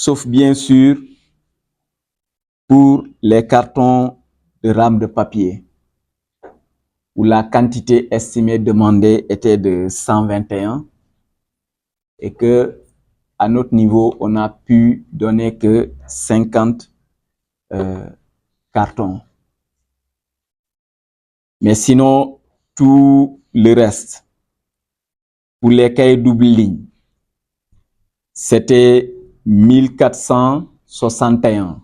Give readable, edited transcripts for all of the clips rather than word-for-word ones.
sauf bien sûr pour les cartons de rames de papier, où la quantité estimée demandée était de 121 et que à notre niveau, on n'a pu donner que 50 cartons. Mais sinon, tout le reste, pour les cahiers double ligne, c'était 1461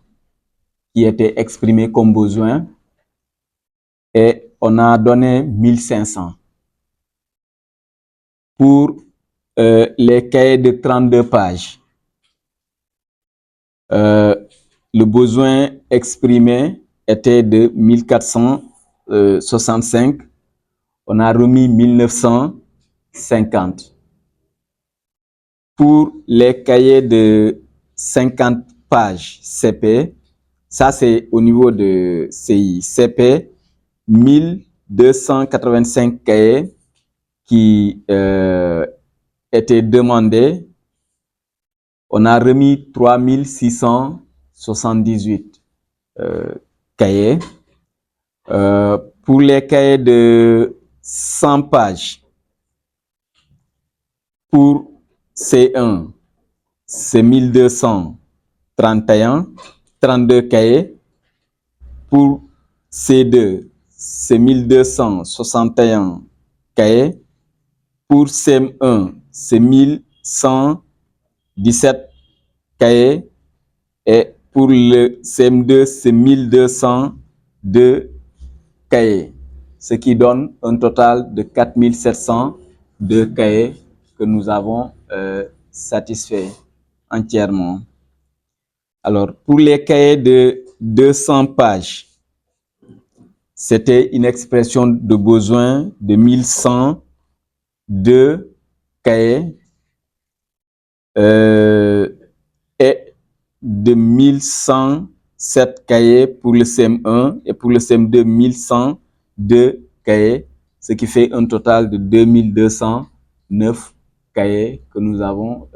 qui étaient exprimés comme besoin et on a donné 1500. Pour les cahiers de 32 pages, le besoin exprimé était de 1465. On a remis 1950. Pour les cahiers de 50 pages CP, ça c'est au niveau de CI. CP, 1285 cahiers qui étaient demandés. On a remis 3678 cahiers. Pour les cahiers de 100 pages, pour C1, c'est 1231, 32 cahiers. Pour C2, c'est 1261 cahiers. Pour CM1, c'est 1117 cahiers. Et pour le CM2, c'est 1202 cahiers. Ce qui donne un total de 4702 cahiers que nous avons satisfaits entièrement. Alors, pour les cahiers de 200 pages, c'était une expression de besoin de 1102 cahiers et de 1107 cahiers pour le CM1 et pour le CM2, 1102 cahiers, ce qui fait un total de 2209 cahiers que nous avons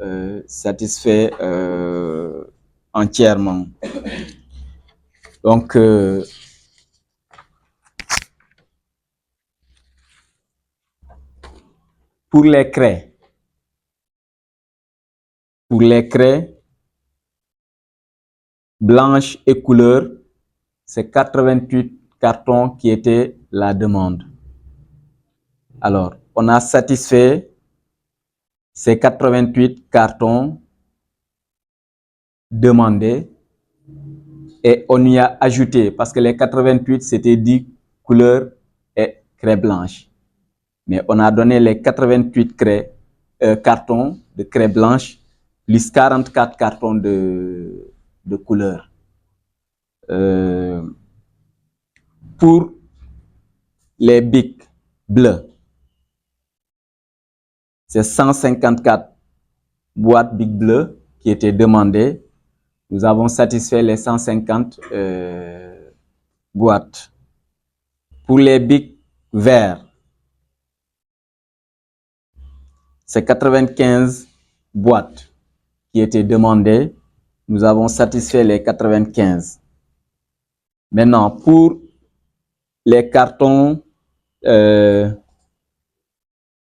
satisfait entièrement. Donc, pour les craies, blanches et couleurs, c'est 88 cartons qui étaient la demande. Alors, on a satisfait ces 88 cartons demandés et on y a ajouté, parce que les 88 c'était 10 couleurs et craie blanche. Mais on a donné les 88 cartons de craie blanche plus 44 cartons de couleur. Pour les bics bleus, c'est 154 boîtes bics bleues qui étaient demandées. Nous avons satisfait les 150 boîtes. Pour les bics verts, c'est 95 boîtes qui étaient demandées. Nous avons satisfait les 95. Maintenant, pour les cartons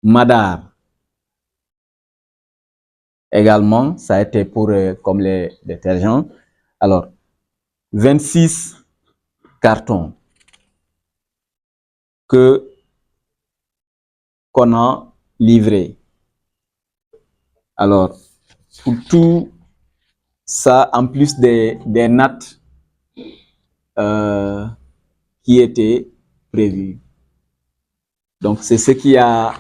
Madar, également, ça a été pour comme les détergents. Alors, 26 cartons qu'on a livrés. Alors, pour tout ça, en plus des nattes qui étaient prévues. Donc, c'est ce qui a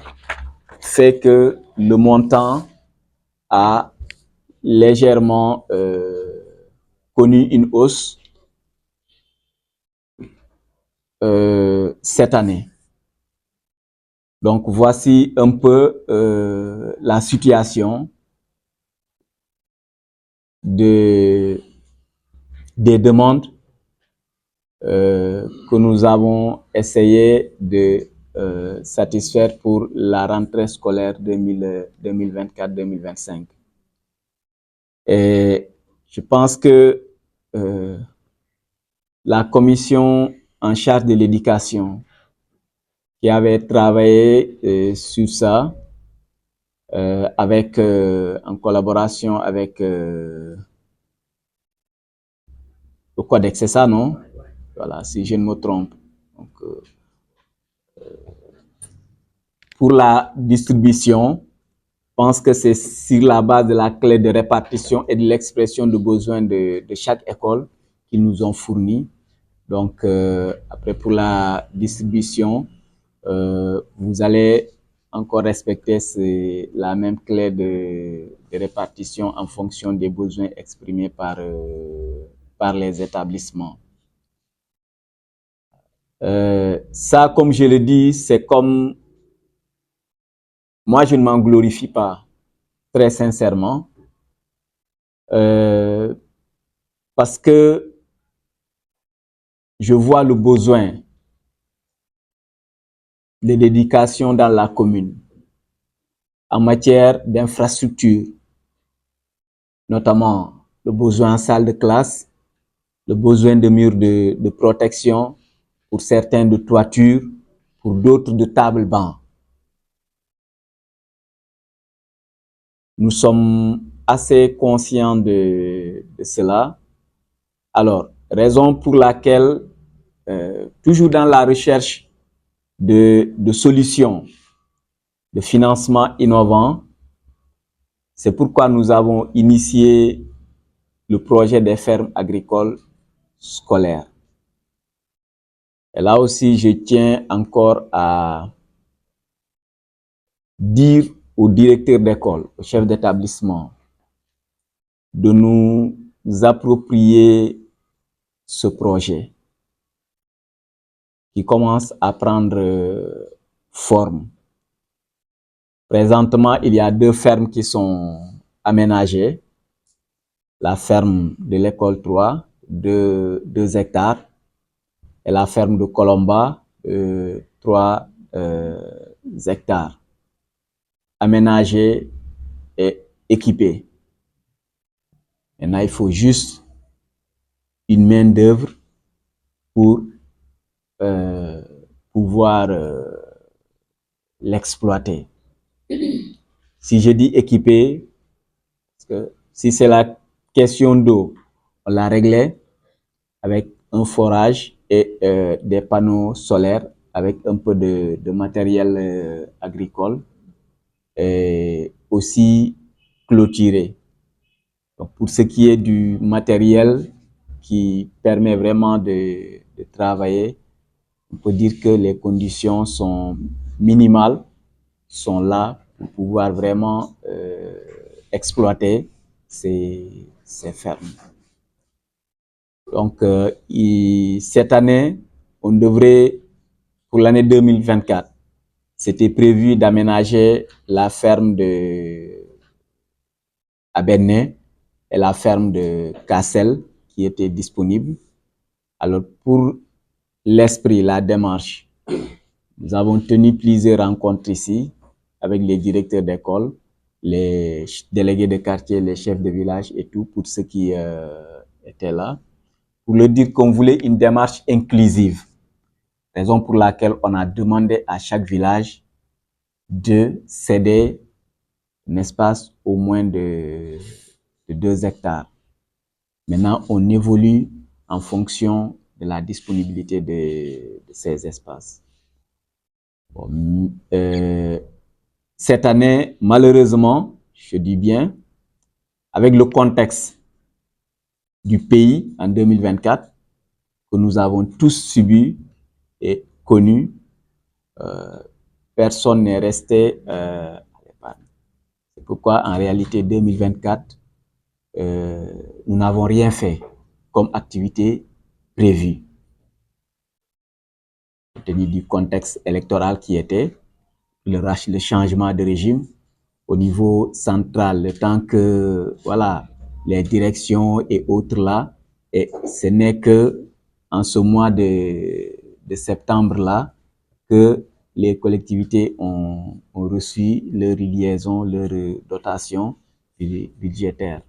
fait que le montant a légèrement connu une hausse cette année. Donc, voici un peu la situation des demandes que nous avons essayé de satisfaire pour la rentrée scolaire 2024-2025. Et Je pense que la commission en charge de l'éducation qui avait travaillé sur ça, en collaboration avec le Codex, c'est ça, non? Voilà, si je ne me trompe. Donc, pour la distribution, je pense que c'est sur la base de la clé de répartition et de l'expression de besoins de chaque école qu'ils nous ont fourni. Donc, après, pour la distribution, vous allez encore respecter la même clé de répartition en fonction des besoins exprimés par les établissements. Ça, comme je le dis, c'est comme... Moi, je ne m'en glorifie pas, très sincèrement, parce que je vois le besoin de l'éducation dans la commune en matière d'infrastructure, notamment le besoin en salle de classe, le besoin de murs de protection, pour certains de toiture, pour d'autres de table-banc. Nous sommes assez conscients de cela. Alors, raison pour laquelle, toujours dans la recherche de solutions, de financement innovant, c'est pourquoi nous avons initié le projet des fermes agricoles scolaires. Et là aussi, je tiens encore à dire aux directeurs d'école, aux chefs d'établissement, de nous approprier ce projet qui commence à prendre forme. Présentement, il y a 2 fermes qui sont aménagées. La ferme de l'école 3, de 2 hectares, et la ferme de Colomba, 3 hectares, aménagée et équipée. Maintenant, il faut juste une main d'œuvre pour pouvoir l'exploiter. Si je dis équipé, parce que si c'est la question d'eau, on l'a réglé avec un forage et des panneaux solaires avec un peu de matériel agricole et aussi clôturé. Donc, pour ce qui est du matériel qui permet vraiment de travailler, on peut dire que les conditions sont minimales, sont là pour pouvoir vraiment exploiter ces fermes. Donc, cette année, on devrait, pour l'année 2024, c'était prévu d'aménager la ferme à Benet et la ferme de Cassel qui étaient disponibles. Alors, pour l'esprit, la démarche, nous avons tenu plusieurs rencontres ici avec les directeurs d'école, les délégués de quartier, les chefs de village et tout, pour ceux qui étaient là, pour leur dire qu'on voulait une démarche inclusive. Raison pour laquelle on a demandé à chaque village de céder un espace au moins de 2 hectares. Maintenant, on évolue en fonction de la disponibilité de ces espaces. Bon, cette année, malheureusement, je dis bien, avec le contexte du pays en 2024, que nous avons tous subi et connu, personne n'est resté à l'épargne. C'est pourquoi, en réalité, 2024, nous n'avons rien fait comme activité prévue. Compte tenu du contexte électoral qui était, le changement de régime au niveau central, le temps que voilà, les directions et autres là, et ce n'est que en ce mois de septembre là que les collectivités ont reçu leur liaison, leur dotation budgétaire.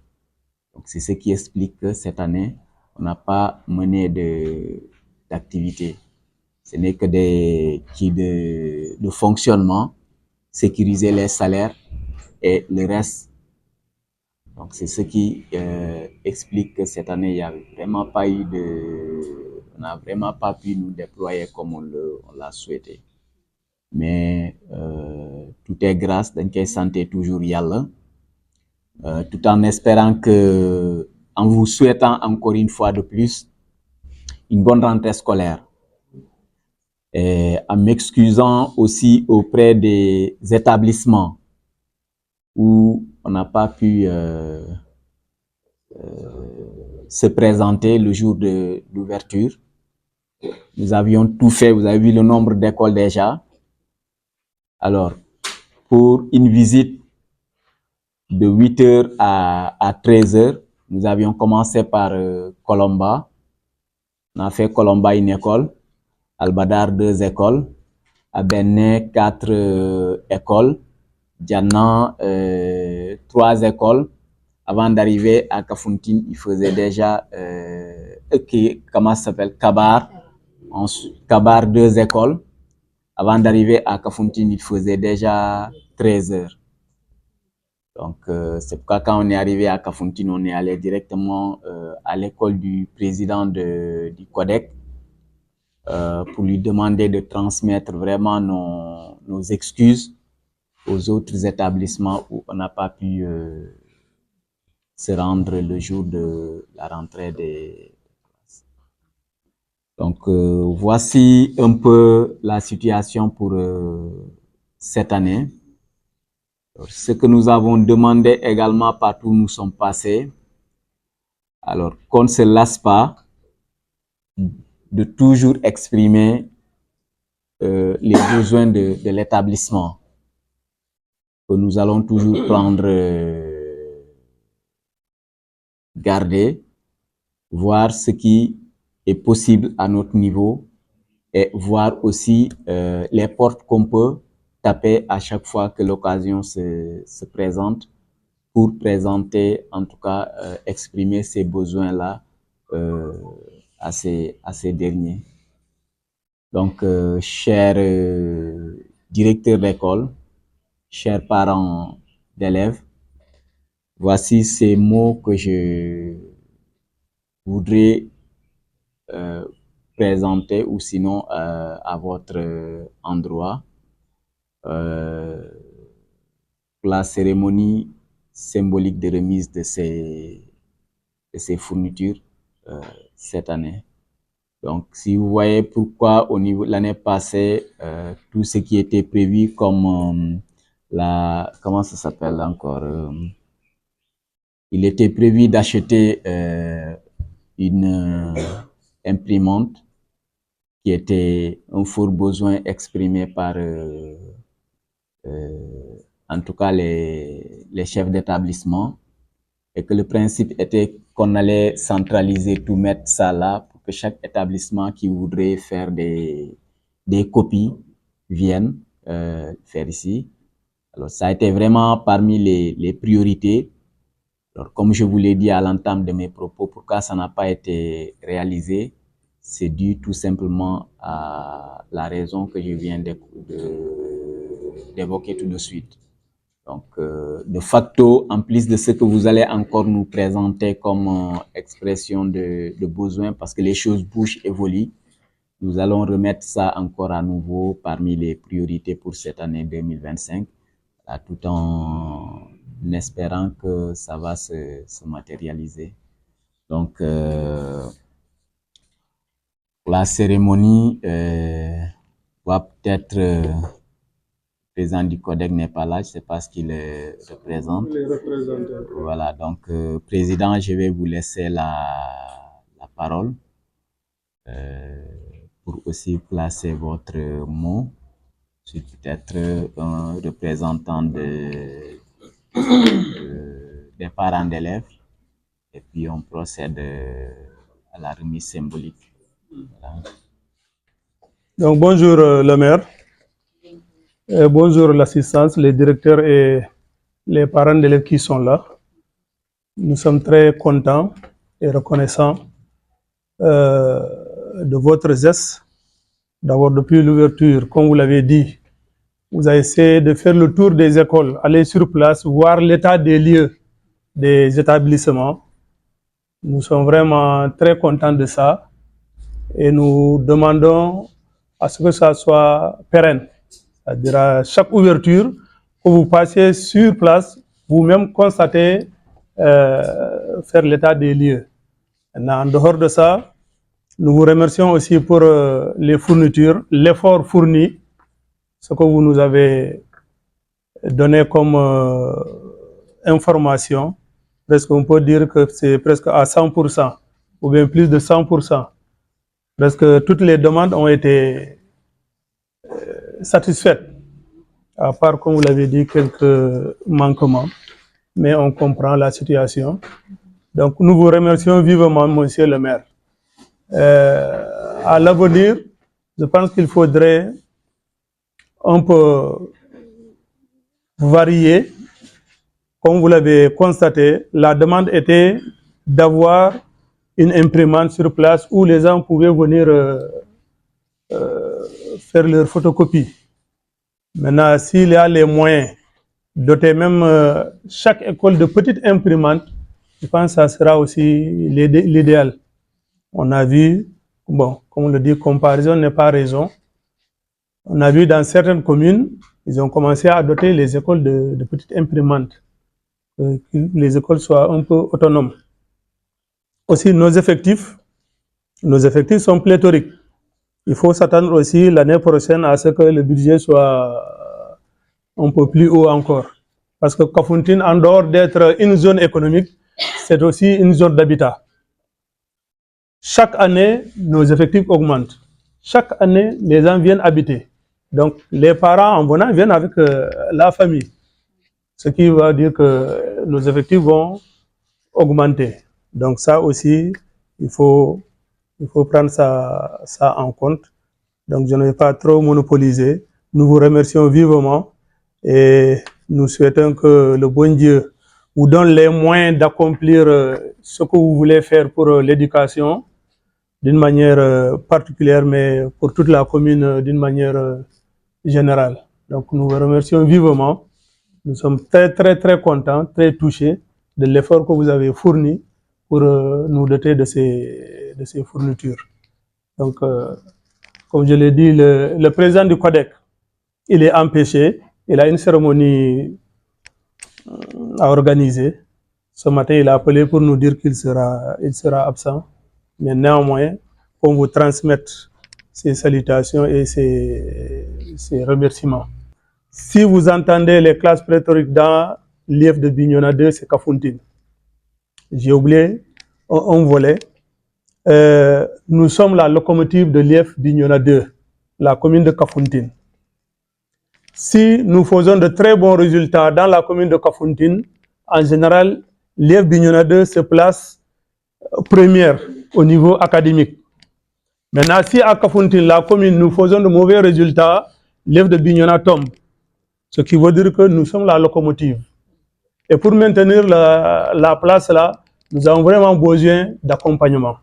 Donc, c'est ce qui explique que cette année, on n'a pas mené d'activité. Ce n'est que des kits de fonctionnement, sécuriser les salaires et le reste. Donc, c'est ce qui explique que cette année, il n'y a vraiment pas eu on n'a vraiment pas pu nous déployer comme on l'a souhaité. Mais tout est grâce dañ koy santé toujours yàlla, tout en espérant que, en vous souhaitant encore une fois de plus une bonne rentrée scolaire, et en m'excusant aussi auprès des établissements où on n'a pas pu se présenter le jour de l'ouverture. Nous avions tout fait, vous avez vu le nombre d'écoles déjà. Alors, pour une visite de 8h à 13h, nous avions commencé par Colomba. On a fait Colomba une école, Albadar 2 écoles, Abene 4 écoles, Diana 3 écoles. Avant d'arriver à Kafountine, il faisait déjà comment ça s'appelle, Kabar. Ensuite, Kabar 2 écoles. Avant d'arriver à Kafountine, il faisait déjà 13h. Donc, c'est pourquoi quand on est arrivé à Kafountine, on est allé directement à l'école du président du CODEC pour lui demander de transmettre vraiment nos excuses aux autres établissements où on n'a pas pu se rendre le jour de la rentrée des classes. Donc, voici un peu la situation pour cette année. Alors, ce que nous avons demandé également partout où nous sommes passés, alors qu'on ne se lasse pas de toujours exprimer les besoins de l'établissement, que nous allons toujours prendre garder, voir ce qui est possible à notre niveau et voir aussi les portes qu'on peut taper à chaque fois que l'occasion se présente pour présenter, en tout cas, exprimer ces besoins-là à ces derniers. Donc, chers directeurs d'école, chers parents d'élèves, voici ces mots que je voudrais présenter ou sinon à votre endroit. La cérémonie symbolique de remise de ces fournitures cette année. Donc, si vous voyez pourquoi au niveau de l'année passée, tout ce qui était prévu comme comment ça s'appelle encore, il était prévu d'acheter une imprimante qui était un fort besoin exprimé par en tout cas les chefs d'établissement, et que le principe était qu'on allait centraliser tout, mettre ça là pour que chaque établissement qui voudrait faire des copies vienne faire ici. Alors, ça a été vraiment parmi les priorités. Alors, comme je vous l'ai dit à l'entame de mes propos, pourquoi ça n'a pas été réalisé, c'est dû tout simplement à la raison que je viens d'évoquer tout de suite. Donc, de facto, en plus de ce que vous allez encore nous présenter comme expression de besoin, parce que les choses bougent, évoluent, nous allons remettre ça encore à nouveau parmi les priorités pour cette année 2025, là, tout en espérant que ça va se matérialiser. Donc, la cérémonie va peut-être... le président du CODEC n'est pas là, je ne sais pas ce qu'il représente. Voilà, donc, président, je vais vous laisser la parole pour aussi placer votre mot sur peut-être un représentant des parents d'élèves, et puis on procède à la remise symbolique. Voilà. Donc, bonjour le maire. Bonjour l'assistance, les directeurs et les parents d'élèves qui sont là. Nous sommes très contents et reconnaissants de votre geste. D'abord, depuis l'ouverture, comme vous l'avez dit, vous avez essayé de faire le tour des écoles, aller sur place, voir l'état des lieux des établissements. Nous sommes vraiment très contents de ça et nous demandons à ce que ça soit pérenne. C'est-à-dire à chaque ouverture, que vous passiez sur place, vous-même constatez, faire l'état des lieux. Maintenant, en dehors de ça, nous vous remercions aussi pour les fournitures, l'effort fourni, ce que vous nous avez donné comme information. Presque, on peut dire que c'est presque à 100%, ou bien plus de 100%. Presque toutes les demandes ont été satisfaites, à part, comme vous l'avez dit, quelques manquements. Mais on comprend la situation. Donc, nous vous remercions vivement, monsieur le maire. À l'avenir, je pense qu'il faudrait un peu varier. Comme vous l'avez constaté, la demande était d'avoir une imprimante sur place où les gens pouvaient venir faire leur photocopie. Maintenant, s'il y a les moyens, doter même chaque école de petites imprimantes, je pense que ça sera aussi l'idéal. On a vu, bon, comme on le dit, comparaison n'est pas raison. On a vu dans certaines communes, ils ont commencé à doter les écoles de petites imprimantes, que les écoles soient un peu autonomes. Aussi, nos effectifs sont pléthoriques. Il faut s'attendre aussi l'année prochaine à ce que le budget soit un peu plus haut encore. Parce que Kafountine, en dehors d'être une zone économique, c'est aussi une zone d'habitat. Chaque année, nos effectifs augmentent. Chaque année, les gens viennent habiter. Donc, les parents, en venant, viennent avec la famille. Ce qui va dire que nos effectifs vont augmenter. Donc, ça aussi, il faut prendre ça en compte. Donc, je ne vais pas trop monopoliser. Nous vous remercions vivement et nous souhaitons que le bon Dieu vous donne les moyens d'accomplir ce que vous voulez faire pour l'éducation d'une manière particulière, mais pour toute la commune d'une manière générale. Donc, nous vous remercions vivement. Nous sommes très, très, très contents, très touchés de l'effort que vous avez fourni pour nous doter de ces fournitures. Donc, comme je l'ai dit, le président du CODEC, il est empêché. Il a une cérémonie à organiser. Ce matin, il a appelé pour nous dire qu'il sera absent. Mais néanmoins, on vous transmettre ses salutations et ses remerciements. Si vous entendez les classes pléthoriques dans l'IF de Bignona 2, c'est Kafountine. J'ai oublié un volet. Nous sommes la locomotive de l'IF Bignona 2, la commune de Kafountine. Si nous faisons de très bons résultats dans la commune de Kafountine, en général, l'IF Bignona 2 se place première au niveau académique. Maintenant, si à Kafountine, la commune, nous faisons de mauvais résultats, l'IF de Bignona tombe. Ce qui veut dire que nous sommes la locomotive. Et pour maintenir la place là, nous avons vraiment besoin d'accompagnement.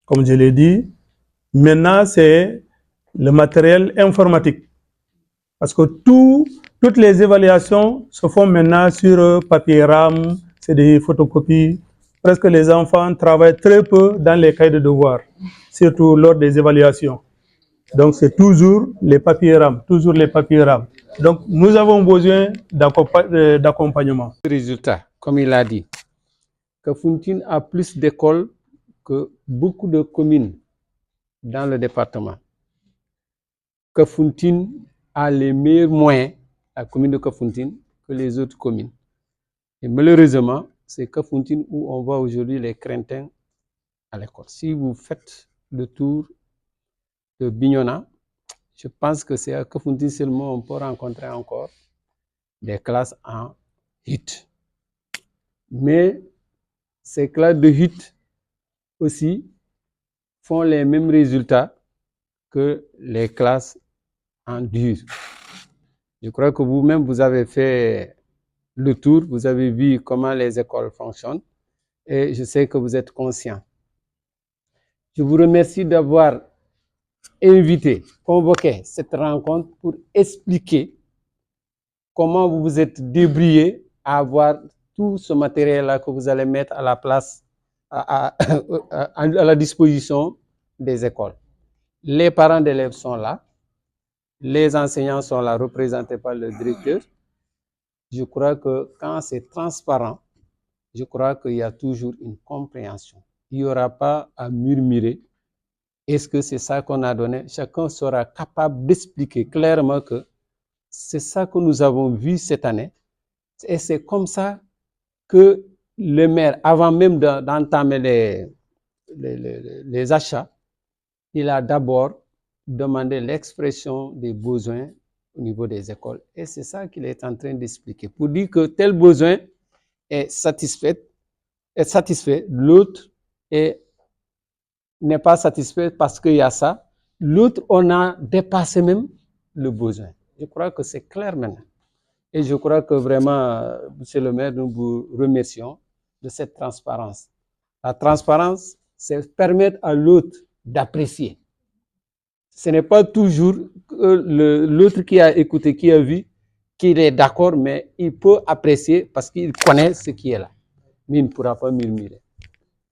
Comme je l'ai dit, maintenant c'est le matériel informatique. Parce que toutes les évaluations se font maintenant sur papier RAM, c'est des photocopies. Presque les enfants travaillent très peu dans les cahiers de devoirs, surtout lors des évaluations. Donc c'est toujours les papiers RAM, toujours les papiers RAM. Donc nous avons besoin d'accompagnement. Résultat, comme il a dit, Kafountine a plus d'écoles que beaucoup de communes dans le département. Kafountine a les meilleurs moyens, la commune de Kafountine, que les autres communes. Et malheureusement, c'est Kafountine où on voit aujourd'hui les craintins à l'école. Si vous faites le tour de Bignona, je pense que c'est à Kafountine seulement on peut rencontrer encore des classes en hutte. Mais ces classes de hutte aussi font les mêmes résultats que les classes en dur. Je crois que vous-même, vous avez fait le tour, vous avez vu comment les écoles fonctionnent et je sais que vous êtes conscients. Je vous remercie d'avoir convoqué cette rencontre pour expliquer comment vous vous êtes débrouillé à avoir tout ce matériel-là que vous allez mettre à la place, à la disposition des écoles. Les parents d'élèves sont là, les enseignants sont là, représentés par le directeur. Je crois que quand c'est transparent, je crois qu'il y a toujours une compréhension. Il n'y aura pas à murmurer. Est-ce que c'est ça qu'on a donné? Chacun sera capable d'expliquer clairement que c'est ça que nous avons vu cette année. Et c'est comme ça que le maire, avant même d'entamer les achats, il a d'abord demandé l'expression des besoins au niveau des écoles. Et c'est ça qu'il est en train d'expliquer. Pour dire que tel besoin est satisfait, l'autre n'est pas satisfait parce qu'il y a ça. L'autre, on a dépassé même le besoin. Je crois que c'est clair maintenant. Et je crois que vraiment, monsieur le maire, nous vous remercions de cette transparence. La transparence, c'est permettre à l'autre d'apprécier. Ce n'est pas toujours l'autre qui a écouté, qui a vu, qu'il est d'accord, mais il peut apprécier parce qu'il connaît ce qui est là. Mais il ne pourra pas murmurer.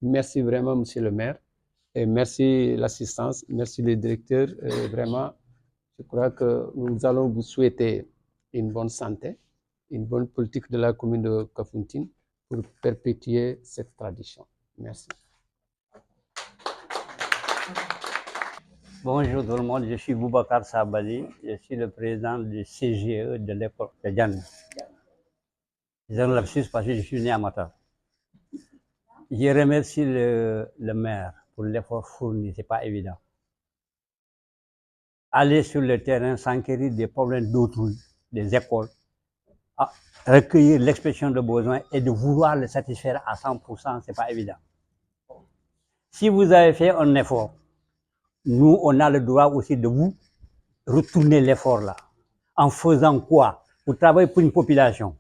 Merci vraiment, monsieur le maire. Et merci l'assistance, merci le directeur. Vraiment, je crois que nous allons vous souhaiter une bonne santé, une bonne politique de la commune de Kafountine pour perpétuer cette tradition. Merci. Bonjour tout le monde, je suis Boubacar Sabali, je suis le président du CGE de l'époque de Diane. J'ai un lapsus parce que je suis né à Matar. Je remercie le maire pour l'effort fourni, ce n'est pas évident. Aller sur le terrain, s'enquérir des problèmes d'autrui, des écoles, recueillir l'expression de besoin et de vouloir le satisfaire à 100%, ce n'est pas évident. Si vous avez fait un effort, nous, on a le droit aussi de vous retourner l'effort là. En faisant quoi? Vous travaillez pour une population.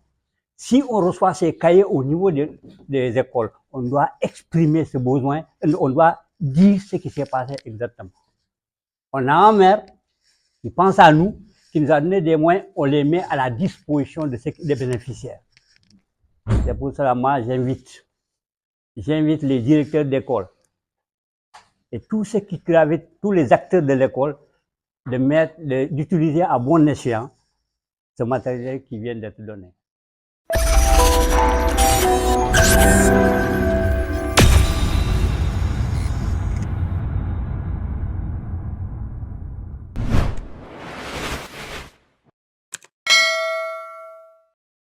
Si on reçoit ces cahiers au niveau des écoles, on doit exprimer ce besoin, on doit dire ce qui s'est passé exactement. On a un maire qui pense à nous, qui nous a donné des moyens, on les met à la disposition des bénéficiaires. C'est pour cela, moi, j'invite les directeurs d'école et tous ceux qui gravitent, tous les acteurs de l'école, d'utiliser à bon escient ce matériel qui vient d'être donné.